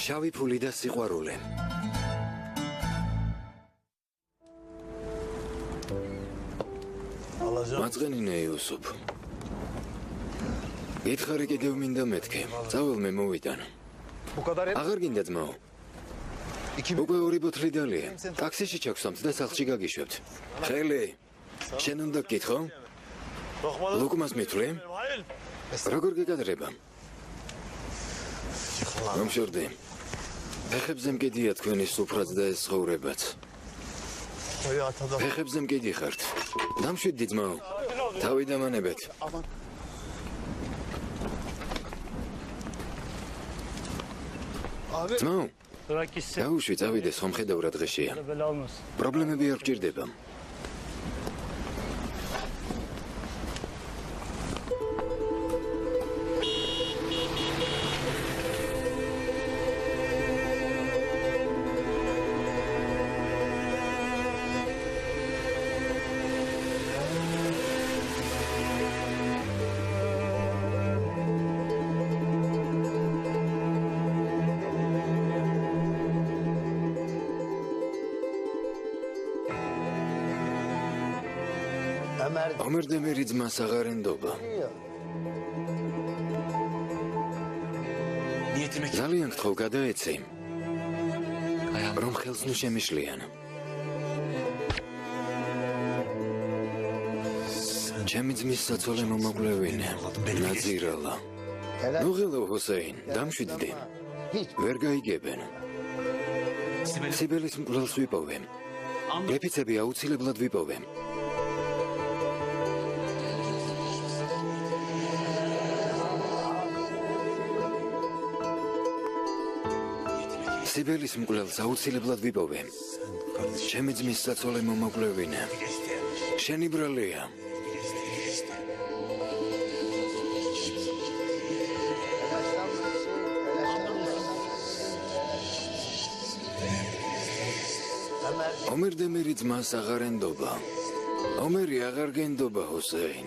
შავი ფული და სიყვარული. მაწყენინე იუსუფ. გითხარი კიდევ მინდა მეთქე. წავალ მე მოვიტან. აღარ გინდა ძმაო. უკვე 2 ბოთლი დალია. ტაქსიში ჩაგსვამთ და სახლში გაგიშვებთ. ხელი. შენ უნდა გკითხო? ლუკმას მithვლი? როგორ გეკადრება? მომშორდი. ფეხებზე მკიდია თქვენი სუფრაც და ეს ცხოვრებაც. ფეხებზე მკიდი ხართ. დამშვიდდი ძმაო. თავი დამანებეთ. ძმაო. დაუშვი წავიდეს ხომ ხედავ რა დღეშია. პრობლემები არ გჭირდება. ომერდემერი ძმას აღარ ენდობა. ძალიან გთხოვ გადაეცი. რომ ხელს ნუ შემიშლიან. ჩემი ძმის საცოლე მომაკლევინე. ნაზირალა. ნუ ღილო ჰუსეინ, დამშვიდდი. ვერ გაიგებენ. სიბელის მკვლელს ვიპოვე. ლეფიცები აუცილებლად ვიპოვე. სიბელის მკვლელს აუცილებლად ვიპოვე. ჩემი ძმის საცოლე მომაკლევინე. შენი ბრალია. ომერდემერი ძმას აღარ ენდობა. ომერი აღარ გენდობა ჰუსეინ.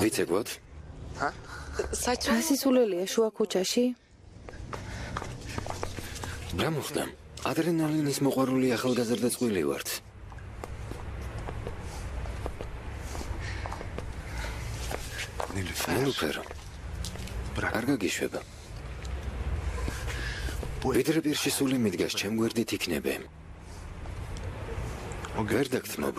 ვიცე გვად? სასისულელია შუა ქუჩაში? რა მოხდა? ადრენალინის მოყვარული ახალგაზრდა წყვილი ვართ. ნილუფერ. არ გაგიშვება. ვიდრე პირში სული მიდგას ჩემ გვერდით იქნებე. ვერ დაგთმობ.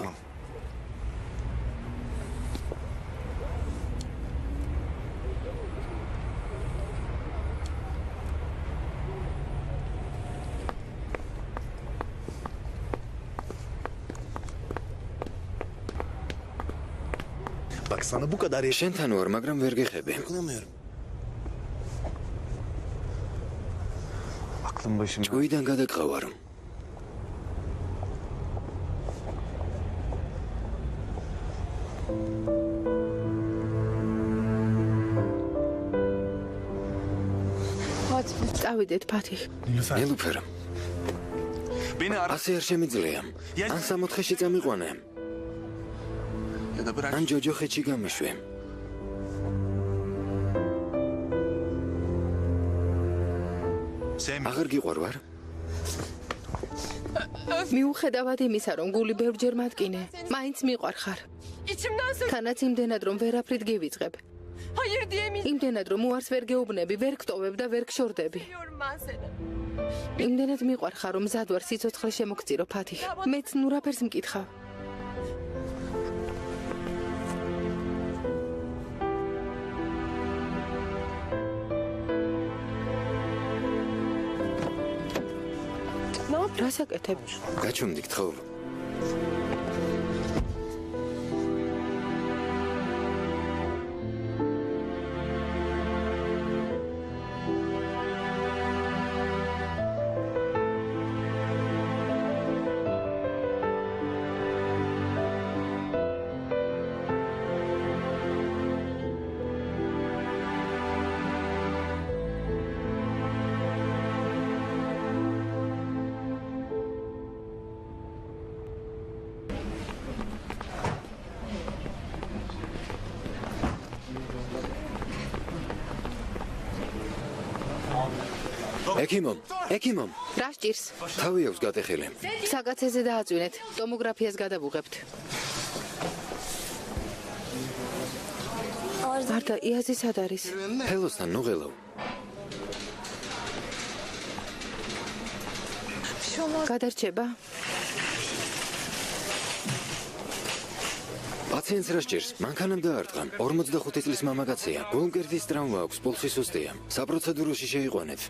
შენთან ვარ, მაგრამ ვერ გეხები. ჭუიდან გადაყავარ. წავიდეთ, ფათი. ნილუფერ. ასე არ შემიძლია. ან 64-ში წამიყვანე. ან ჯოჯოხეთში გამიშვე. აღარ გიყვარ ვარ? მიუხედავად იმისა, რომ გული ბევრჯერ მატკინე, მაინც მიყვარხარ. თანაც იმდენად, რომ ვერაფრით გივიწყებ. Hayır diyemeyeceğim იმდენად რომ უარს ვერ გეუბნები, ვერ გტოვებ და ვერ გშორდები. ben seni. იმდენად მიყვარხარ რომ მზად ვარ სიცოცხლე შემოგწირო ფათი. მეც ნუ რაფერს მკითხავ. რას აკეთებ? გაჩუმდი გთხოვ. ეკიმომ, რა სჭირს? თავი აქვს გატეხილი. საგაცეზე დააწვინეთ. ტომოგრაფიას გადავუღებთ. მარტა იაზი სად არის? ხელოსთან ნუღელავ. გადარჩება? პაციენტს რა სჭირს? მანქანამ დაარტყა. 45 წლის მამაკაცია. გულმკერდის ტრავმა აქვს, პულსი სუსტია. საპროცედუროში შეიყვანეთ.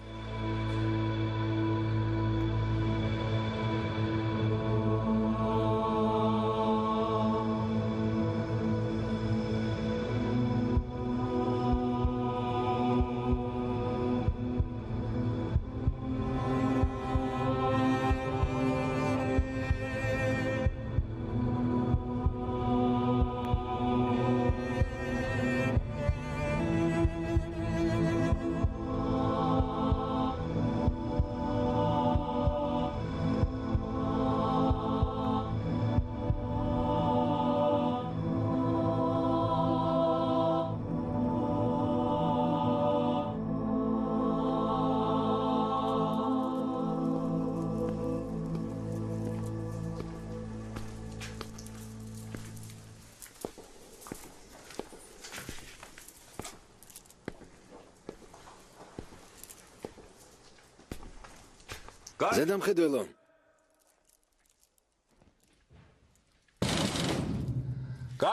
ზედამხედველო.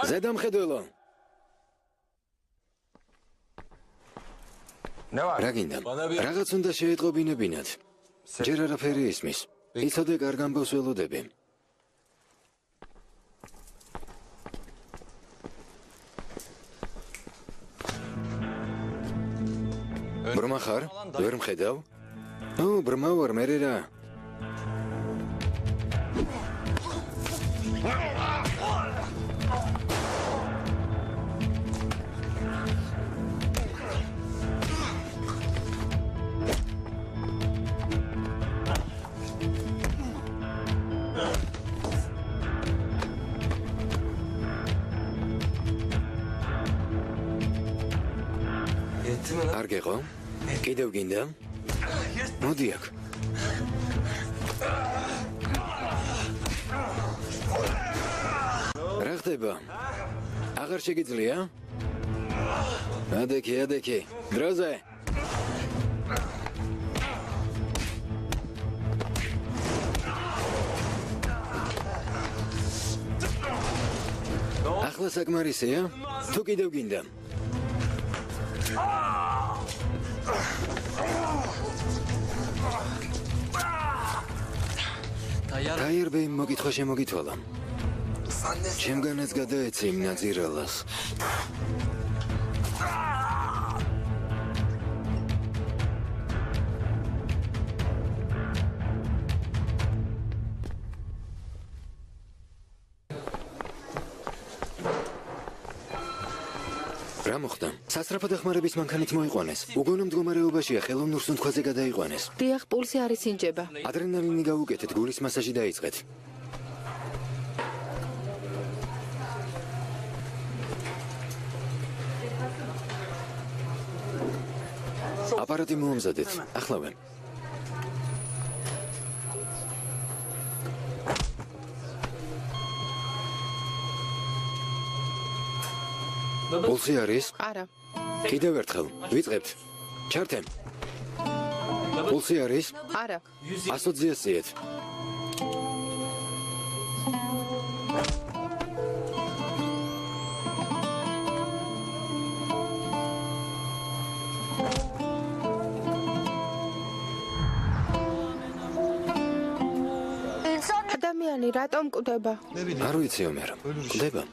ზედამხედველო. რა გინდა? რაღაც უნდა შეეტყობინებინათ. ჯერ არაფერი ისმის. იცოდე კარგ ამბავს ველოდები. ბრმა ხარ? ვერ მხედავ? ბრმა ვარ, მერე რა? არ გეყო? კიდევ გინდა? მოდი აქ. რა ხდება? აღარ შეგიძლია? ადექი. დროზე. ახლა საკმარისია? თუ კიდევ გინდა? დაიერბე იმ მოგითხვა შემოგითვალა. ჩემგანაც გადაეცე იმ ნაძირალას. რა მოხდა? სასწრაფო დახმარების მანქანით მოიყვანეს. უგონო მდგომარეობაშია, ხელოვნურ სუნთქვაზე გადაიყვანეს. დიახ, პულსი არის ინჯება. ადრენალინი გაუკეთეთ, გულის მასაჟი დაიწყეთ. აპარატი მოამზადეთ. ახლავე. პულსი არის? არა. კიდევ ერთხელ, ვიწყებთ. ჩართე. პულსი არის? არა. 120-ზე სიეთ. ადამიანი რატომ კვდება? არ ვიცი ომერ. კვდება.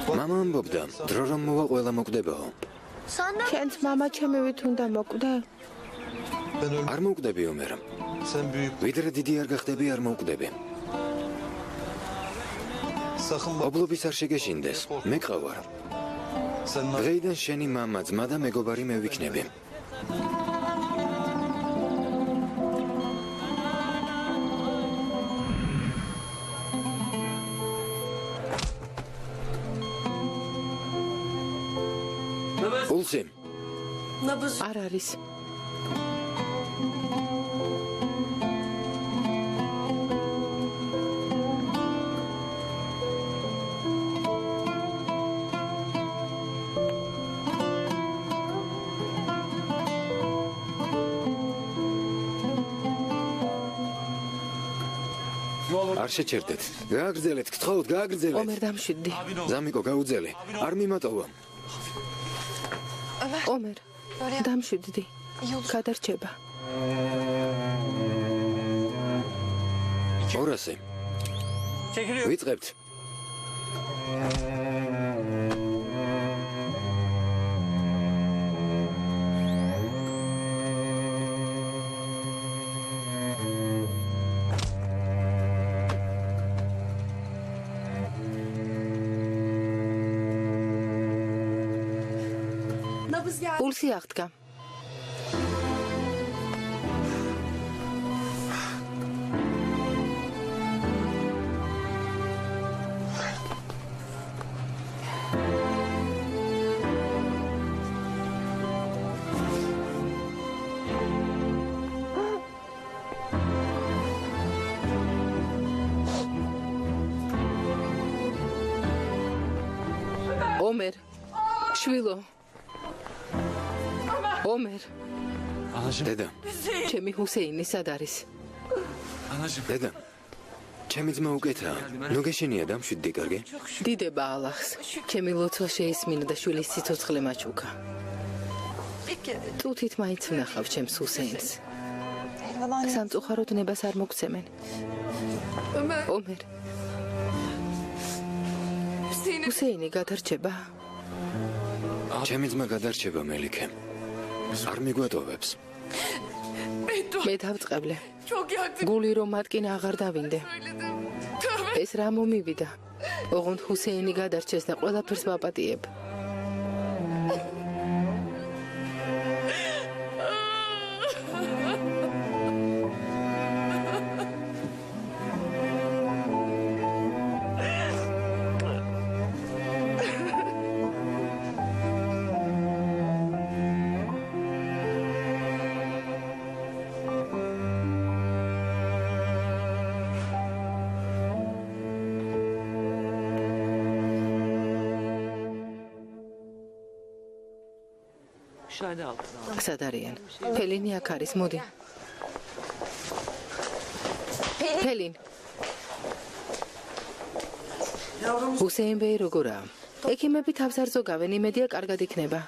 მამა ამბობდა, დრო რომ მოვა ყველა მოკვდებაო. შენც მამა ჩემი ვით უნდა მოკვდე? არ მოკვდები ომერ. ვიდრე დიდი არ გახდები, არ მოკვდები. ობლობის არ შეგეშინდეს. მე ყავარ. დღეიდან შენი მამა, ძმა და მეგობარი მე ვიქნები. პულსი. არ არის. არ შეჩერდეთ. გააგრძელეთ, გთხოვთ, გააგრძელეთ. ომერ დამშვიდდი. ზამიკო, გაუძელე. არ მიმატოვა. ომერ დამშვიდდი. გადარჩება. 200. ვიწყებთ. პულსი აღდგა. ომერ შვილო ომერ დედა, ჩემი ჰუსეინი სად არის? დედა. ჩემი ძმა უკეთაა. ნუ გეშინია დამშვიდდი, კარგი? დიდება ალახს. ჩემი ლოცვა შეისმინა და შვილის სიცოცხლე მაჩუქა. თუთით მაინც ვნახავ ჩემს ჰუსეინს. სამწუხაროდ ნებას არ მოგცემენ. ომერ ჰუსეინი გადარჩება? ჩემი ძმა გადარჩება, მელიქე. არ მიგვატოვებს. მე დავწყევლე. გული რომ მატკინა აღარ დავინდე. ეს რა მომივიდა? ოღონდ ჰუსეინი გადარჩეს და ყველაფერს ვაპატიებ. სად არიან? ფელინი აქ არის, მოდი. ფელინ. ჰუსეინ ბეი როგორაა? ექიმები თავს არ ზოგავენ, იმედია კარგად იქნება.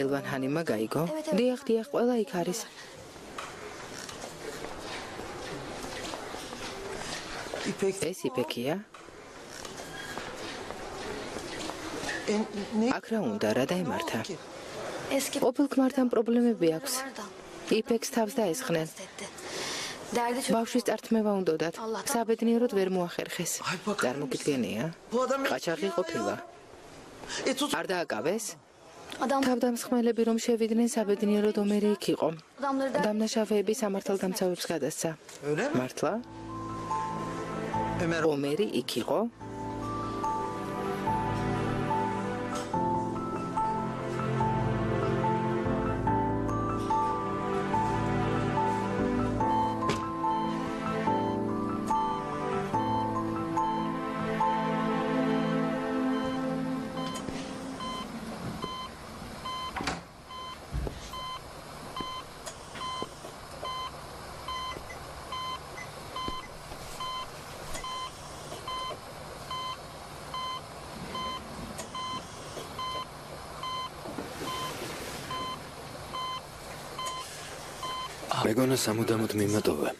ელვან ჰანიმა გაიგო? დიახ, ყველა იქ არის. ეს იფექია? აქ რა უნდა, რა დაემართა? ყოფილ ქმართან პრობლემები აქვს. იფექს თავს დაესხნენ. ბავშვის წართმევა უნდოდათ. საბედნიეროდ ვერ მოახერხეს. წარმოგიდგენია? ყაჩაღი ყოფილა. არ დააკავეს? თავდამსხმელები რომ შევიდნენ საბედნიეროდ ომერი იქ იყო. დამნაშავეები სამართალდამცავებს გადასცა. მართლა? ომერი იქ იყო? მეგონა სამუდამოდ მიმატოვე.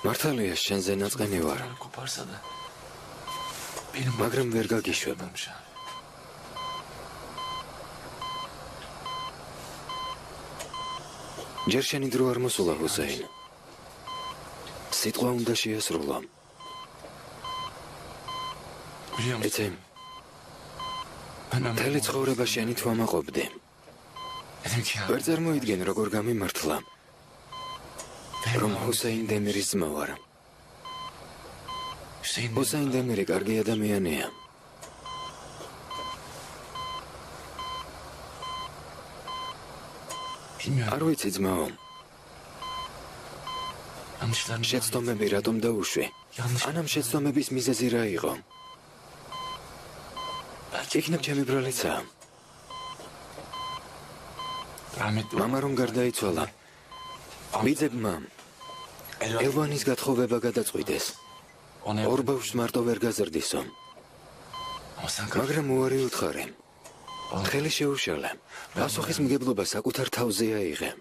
მართალია შენზე ნაწყენი ვარ. მაგრამ ვერ გაგიშვებ. ჯერ შენი დრო არ მოსულა ჰუსეინ. სიტყვა უნდა შეასრულო. იცი, მთელი ცხოვრება შენი თვამაყობდი. ვერ წარმოიდგენ როგორ გამიმართლა, რომ ჰუსეინ დემირის ძმა ვარ. ჰუსეინ დემირი კარგი ადამიანია. არ ვიცი ძმაო, შეცდომები რატომ დაუშვი? ანამ შეცდომების მიზეზი რა იყო? იქნებ ჩემი ბრალიცა. მამა რომ გარდაიცვალა, ბიძებმა ელვანის გათხოვება გადაწყვიტეს. ორ ბავშვს მარტო ვერ გაზრდისო. მაგრამ უარი უთხარი. ხელი შეუშალე. პასუხისმგებლობა საკუთარ თავზე აიღე.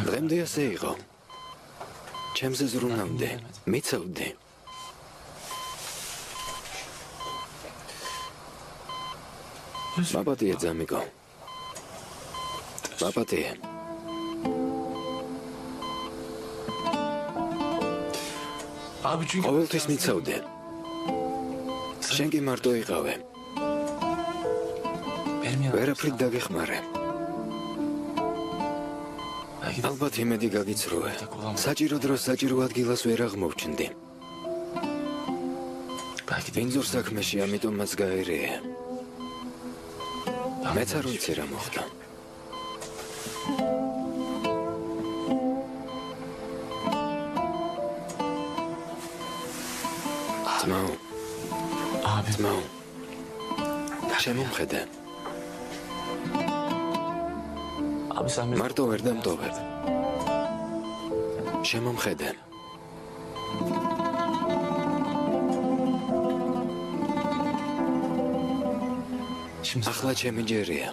დღემდე ასე იყო. ჩემზე ზრუნავდი, მიცავდი. მაპატია ძამიკო. მაპატია. ყოველთვის მიცავდი. შენ კი მარტო იყავე. ვერაფრით დაგეხმარე. ალბათ იმედი გაგიცრუე. საჭირო დროს საჭირო ადგილას ვერ აღმოჩნდი. ინძურ საქმეში ამიტომაც გაერეე. მეც არ ვიცი რა მოხდა. ძმაო, შემომხედე. მარტო ვერ დამტოვებ. შემომხედე. ახლა ჩემი ჯერია.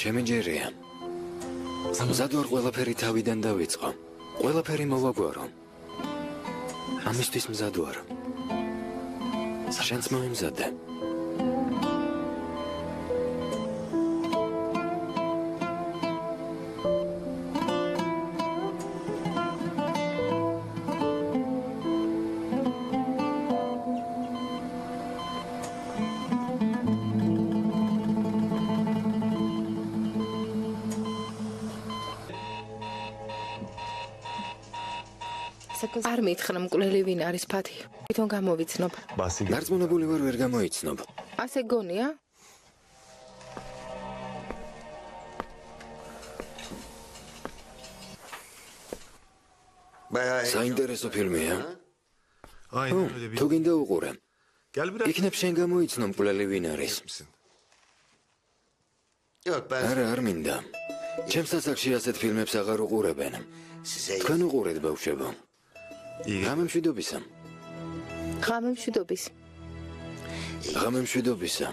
ჩემი ჯერია. მზად ვარ ყველაფერი თავიდან დავიწყო. ყველაფერი მოვაგვარო. ამისთვის მზად ვარ. შენც მომიმზადე. არ მითხრა მკვლელი ვინ არის ფათი. თვითონ გამოვიცნობ. დარწმუნებული ვარ ვერ გამოიცნობ. ასე გონია? საინტერესო ფილმია. თუ გინდა უყურე. იქნებ შენ გამოიცნო მკვლელი ვინ არის. არა, არ მინდა. ჩემს ასაკში ასეთ ფილმებს აღარ უყურებენ. თქვენ უყურეთ ბავშვებო. ღამემშვიდობისა. ღამემშვიდობის. ღამემშვიდობისა.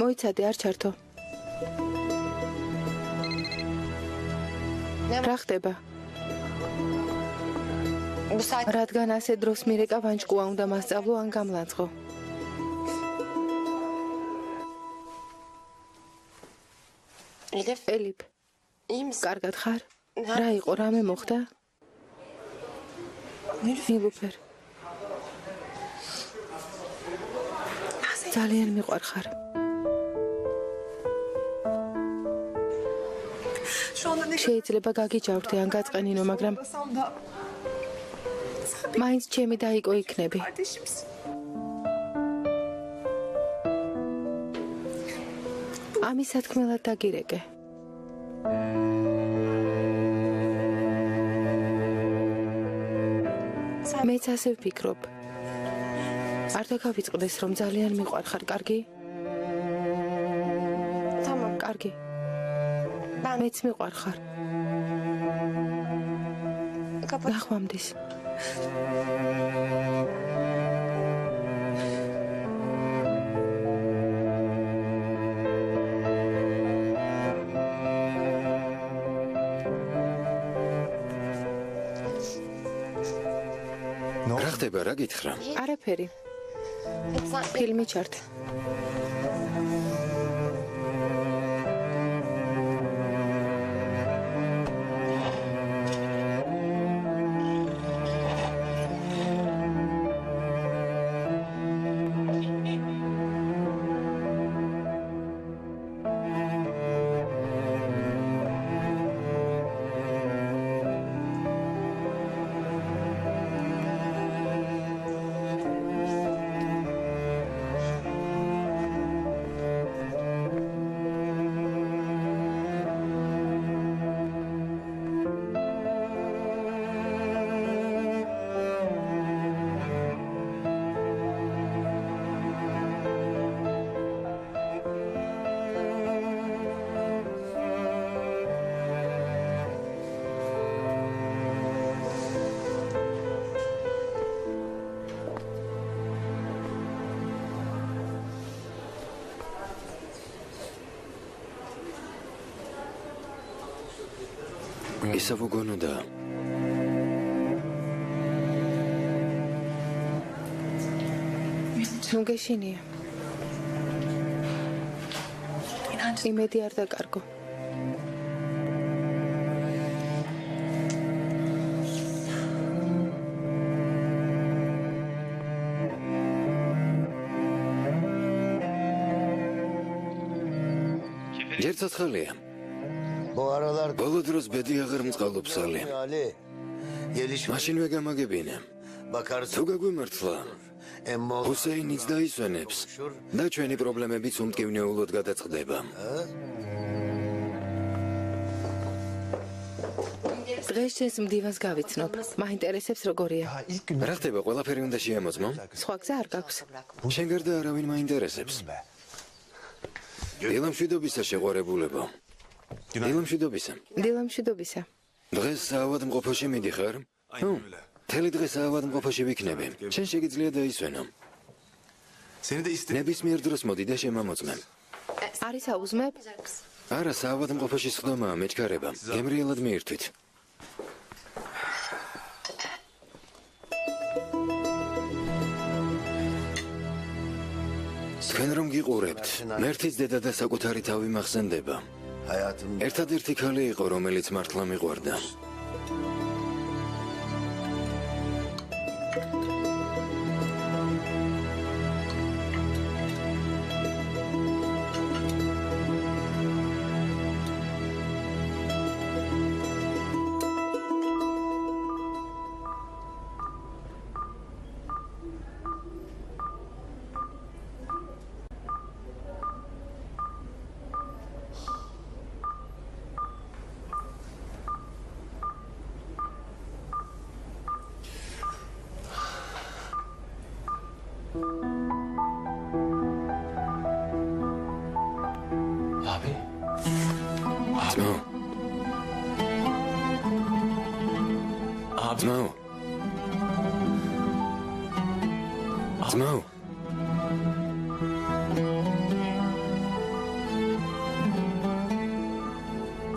მოიცადე, არ ჩართო. რა ხდება? რადგან ასე დროს მირეკა ვანჭკუა უნდა მასწავლო ან გამლანძღო. ელიფ, კარგად ხარ? რა იყო, რამე მოხდა? ნილუფერ. ძალიან მიყვარხარ. შეიძლება გაგიჯავრდე ან გაწყენინო, მაგრამ მაინც ჩემი დაიკო იქნები. ამის სათქმელად დაგირეკე. მეც ასე ვფიქრობ. არ დაგავიწყდეს, რომ ძალიან მიყვარხარ, კარგი? კარგი. მეც მიყვარხარ. ნახვამდის. რა ხდება, რა გითხრა? არაფერი. ფილმი ჩართე. ისა ვაგონოდა. ნუ გეშინია. იმედი არ დაკარგო. ჯერ ცოცხალია. ბოლო დროს ბედი აღარ მწყალობს ალი. მაშინვე გამაგებინე. თუ გაგვიმართლა, ჰუსეინიც დაისვენებს და ჩვენი პრობლემებიც უმტკივნეულოდ გადაწყდება. დღეს ეს მდივანს გავიცნობ. მაინტერესებს როგორია. რა ხდება, ყველაფერი უნდა შეამოწმო? სხვა გზა არ გაქვს. შენ გარდა არავინ მაინტერესებს. დილამშვიდობისა შეყვარებულებო. დილამშვიდობისა. დილამშვიდობისა. დღეს საავადმყოფოში მიდიხარ? მთელი დღე საავადმყოფოში ვიქნები. შენ შეგიძლია დაისვენო. ნებისმიერ დროს მოდი და შემამოწმე. არის აუზმებ? არა, საავადმყოფოში სხდომაა, მეჩქარება. გემრიელად მიირთვით. თქვენ რომ გიყურებთ, მერთის დედა და საკუთარი თავი მახსენდება. ერთადერთი ქალი იყო, რომელიც მართლა მიყვარდა.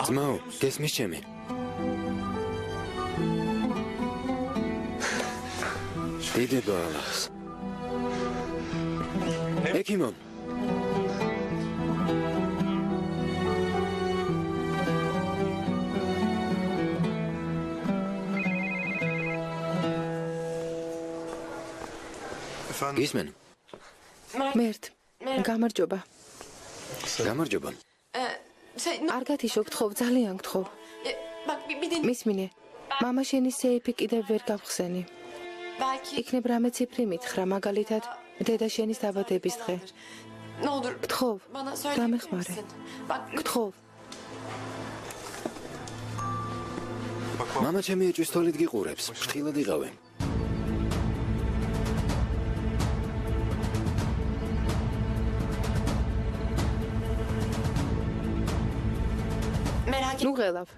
ძმაო, გესმის ჩემი? დიდება ალას. ექიმო. გისმენ? მერტ, გამარჯობა. გამარჯობა. არ გათიშო, გთხოვ, ძალიან გთხოვ. მისმინე, მამა შენი სეიფი კიდევ ვერ გავხსენი. იქნებ რამე ციფრი მითხრა, მაგალითად, დედა შენის დაბადების დღე. გთხოვ, დამეხმარე. გთხოვ. მამა ჩემი ეჭვის თვალით გიყურებს, ფრთხილად იყავი. ნუ ღელავ.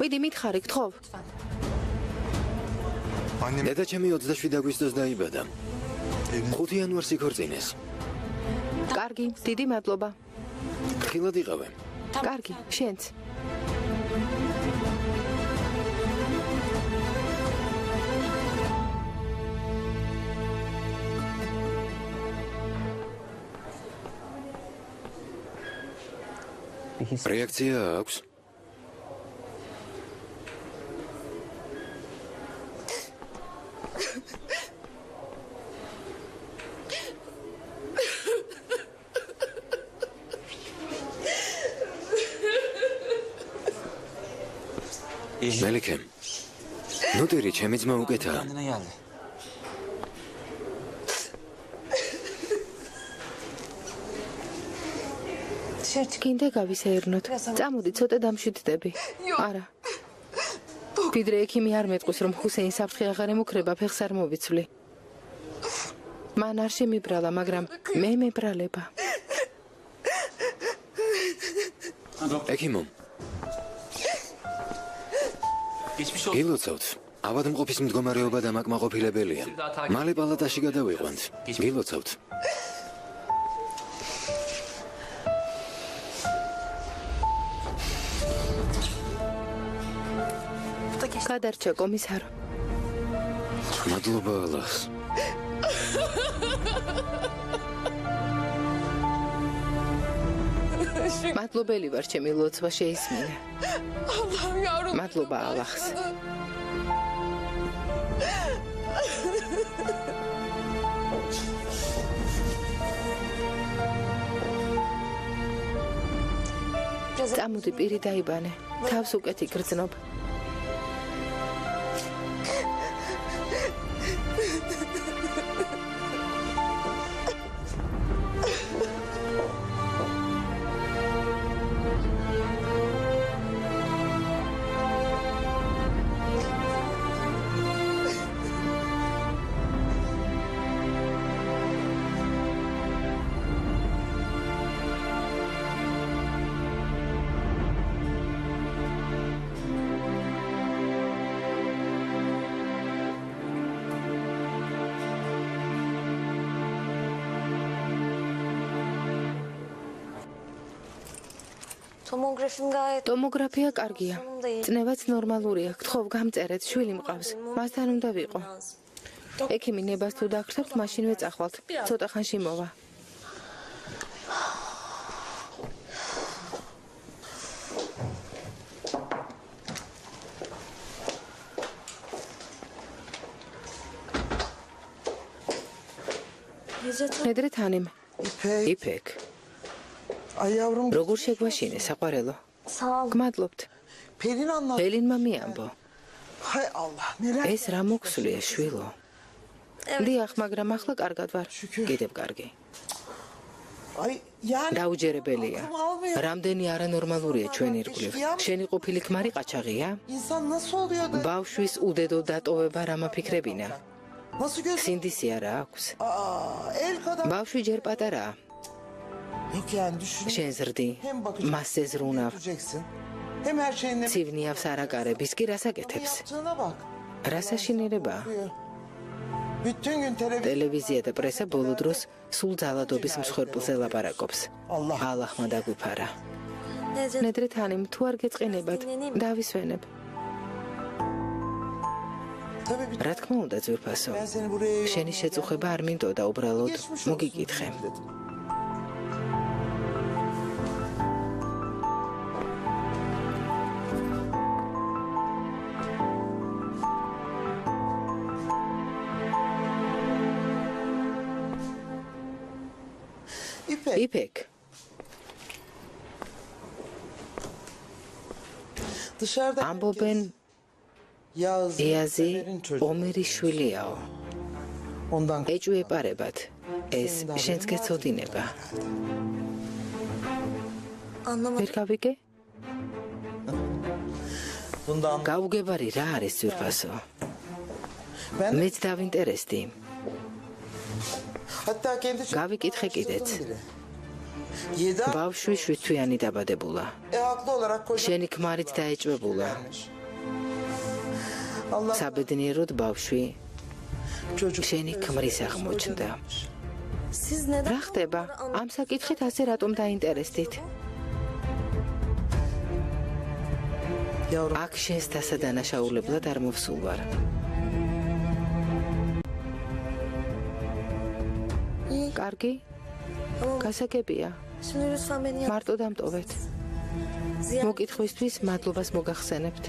ვიდი მითხარი, გთხოვ. დედა ჩემი 27 აგვისტოს დაიბადა. 5 იანვარს იქორწინეს. კარგი, დიდი მადლობა. ხილად იყავე. კარგი, შენც. რეაქცია აქვს? მელიქე, ნუტირი ჩემი ძმა უკეთაა. გინდა გავისეირნოთ. წამოდი, ცოტა დამშვიდდები. არა. ვიდრე ექიმი არ მეტყვის, რომ ჰუსეინ საფრთხე აღარ ემუქრება, ფეხს არ მოვიცვლი. მან არ შემიბრალა, მაგრამ მე მებრალება. ექიმო. გილოცავთ. ავადმყოფის მდგომარეობა დამაკმაყოფილებელია. მალე პალატაში გადავიყვანთ. გილოცავთ. გადარჩა კომისარო. მადლობა ალლას. მადლობელი ვარ ჩემი ლოცვა შეისმინე. მადლობა ალლას. წამოდი პირი დაიბანე. თავს უკეთ იგრძნობ. ტომოგრაფია კარგია. წნევაც ნორმალურია. გთხოვ, გამწერეთ, შვილი მყავს. მასთან უნდა ვიყო. ექიმი ნებას თუ დაგხსნებთ, მაშინვე წახვალთ. ცოტა ხანში მოვა. ნედრე თანიმ. იფეკ. როგორ შეგვაშინე საყვარელო? გმადლობთ. ფელინმა მიამბო. ეს რა მოხსულია შვილო? დიახ, მაგრამ ახლა კარგად ვარ. კიდევ კარგი. დაუჯერებელია. რამდენი არანორმალურია ჩვენი ირგვლივ. შენი ყოფილი ქმარი ყაჩაღია? ბავშვის უდედო დატოვება რა მაფიქრებინა? სინდისი არა აქვს. ბავშვი ჯერ პატარაა. შენ ზრდი, მასზე ზრუნავ. ცივნიავს არ აკარების, კი რას აკეთებს? რა საშინელებაა? ტელევიზია და პრესა ბოლო დროს სულ ძალადობის მსხვერპლზე ლაპარაკობს. ალლაჰმა დაგვიფარა. ნედრე თანიმ, თუ არ გეწყინებათ, დავისვენებ. რა თქმა უნდა, ძვირფასო. შენი შეწუხება არ მინდოდა, უბრალოდ მოგიკითხე. იფეკ. ამბობენ იაზი ომერის შვილიაო. ეჭვი ეპარებათ. ეს შენც გეცოდინება. ვერ გავიგე? გაუგებარი რა არის ძვირფასო? მეც დავინტერესდი. გავიკითხე კიდეც. ბავშვი 7 თვიანი დაბადებულა. შენი ქმარით დაეჭვებულა. საბედნიეროდ ბავშვი შენი ქმრის აღმოჩნდა. რა ხდება? ამ საკითხით ასე რატომ დაინტერესდით? აქ შენს დასადანაშაულებლად არ მოვსულ ვარ. კარგი? გასაგებია. მარტო დამტოვეთ. მოკითხვისთვის მადლობას მოგახსენებთ.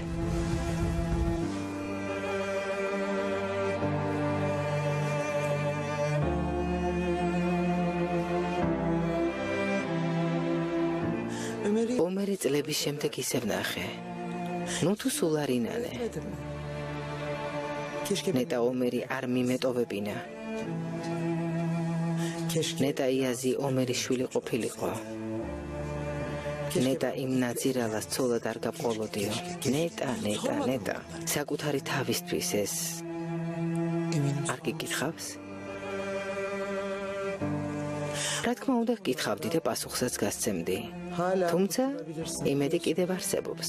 ომერი წლების შემდეგ ისევ ნახე. ნუ თუ სულ არ ინანე. ნეტა ომერი არ მიმეტოვებინა. ნეტა იაზი ომერის შვილი ყოფილიყო. ნეტა იმ ნაძირალას ცოლად არ გაბყოლოდიო. ნეტა. საკუთარი თავისთვის ეს არ გიკითხავს? რა თქმა უნდა გკითხავდი და პასუხსაც გასცემდი. თუმცა იმედი კიდევ არსებობს.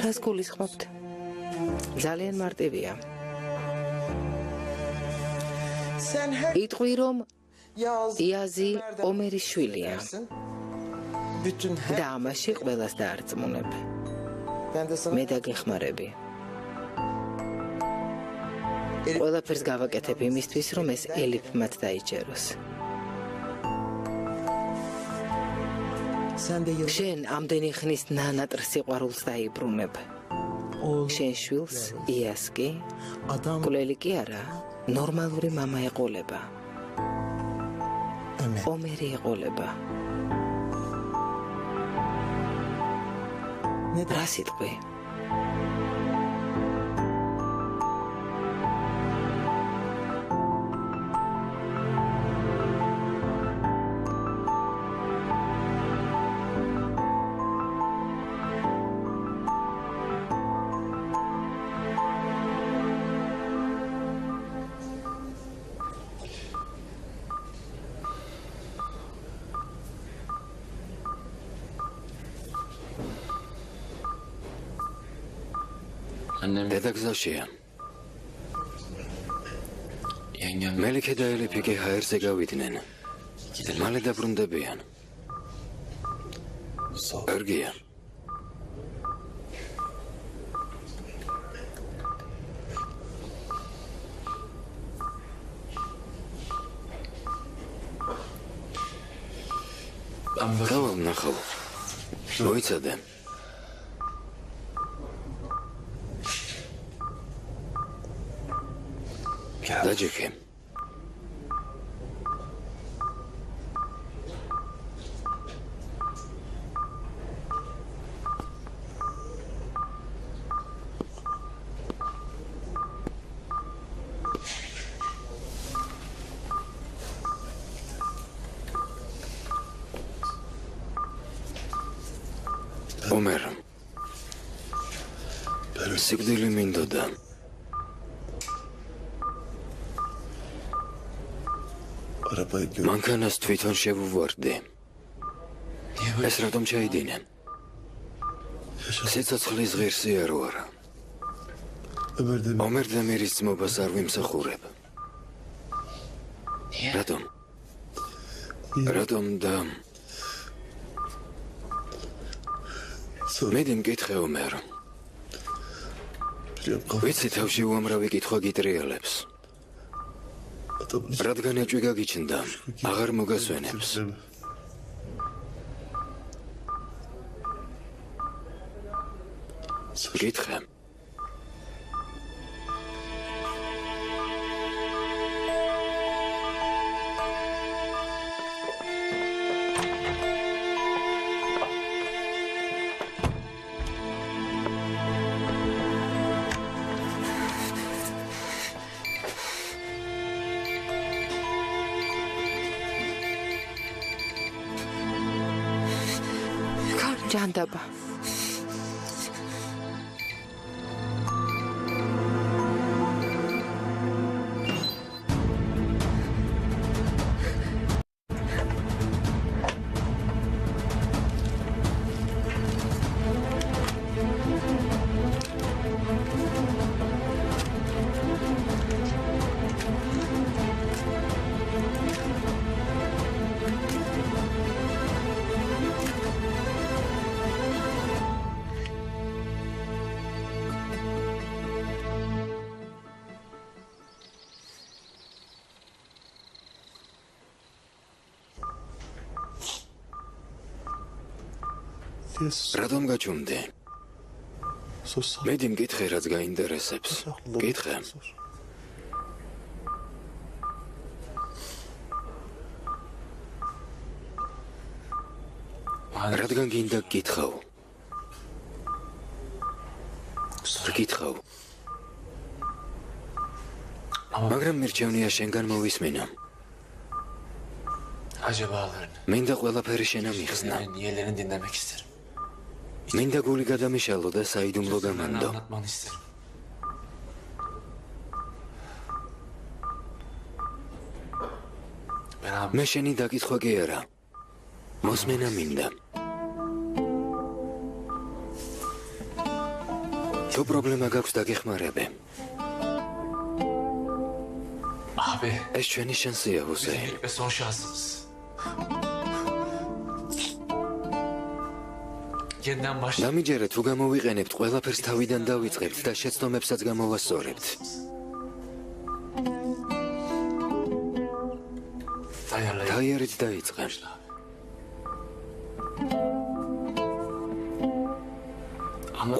რას გულისხმობთ? ძალიან მარტივია. იტყვი რომ იაზი ომერის შვილია და ამაში ყველას დაარწმუნებ. მე დაგეხმარები. ყველაფერს გავაკეთებ იმისთვის, რომ ეს ელიფ მათ დაიჯეროს. შენ ამდენი ხნის ნანატრ სიყვარულს დაიბრუნებ. შენ შვილს იას კი კვლელი კი არა, ნორმალური მამა ეყოლება. ომერი ეყოლება. რა სიტყვი? დედა გზაშია. მელიქე და ელიფი კი ჰაერზე გავიდნენ. მალე დაბრუნდებიან. კარგია. გავალ ნახავ. მოიცადე. დაჯექე. ომერ. სიკვდილი მინდოდა. მანქანას თვითონ შევუვარდი. ეს რატომ ჩაიდინე? სიცოცხლის ღირსი არ ვარ. ომერ დემირის ძმობას არ ვიმსახურებ. რატომ და მედი მკითხე ომერ. ვიცი თავში უამრავი კითხვა გიტრიალებს. რადგან ეჭვი გაგიჩნდა, აღარ მოგასვენებს. გითხრა. ჯანდაბა. რატომ გაჩვენდი? მედი მკითხე, რაც გაინტერესებს. მკითხე. რადგან გინდა გკითხავ? გკითხავ. მაგრამ მირჩევნია შენგან მოვისმინა. მინდა ყველაფერი შენა მიხსნა. მინდა გული გადამიშალო და საიდუმლო გამანდო. მე შენი დაკითხვა კი არა. მოსმენა მინდა. თუ პრობლემა გაქვს დაგეხმარებე. ეს ჩვენი შანსია, ჰუსეინ. დამიჯერეთ, თუ გამოვიყენებთ, ყველაფერს თავიდან დავიწყებთ და შეცდომებსაც გამოვასწორებთ. თაიერით დაიწყე.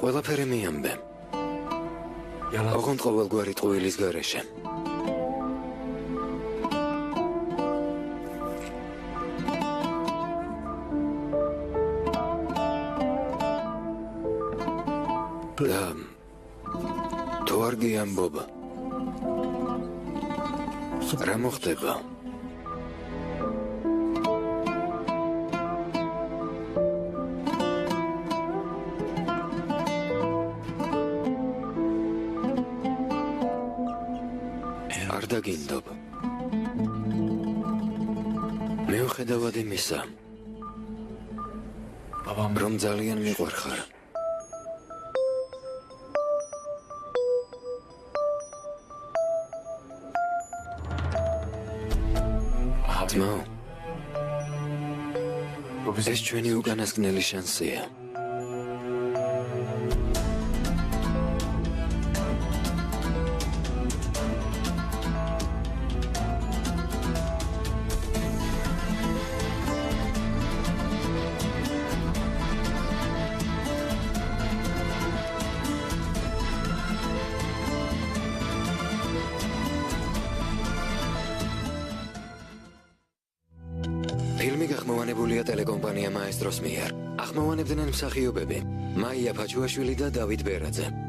ყველაფერი მიამბე. ოღონდ ყოველგვარი ტყუილის გარეშე. და თუ არ გიამბობ, რა მოხდება? არ დაგინდობ. მიუხედავად იმისა, რომ ძალიან მიყვარხარ. ძმაო, ეს ჩვენი უკანასკნელი შანსია. ფილმი გახმოვანებულია ტელეკომპანია მაესტროს მიერ. ახმოვანებდნენ მსახიობები მაია ფაჩუაშვილი და დავით ბერაძე.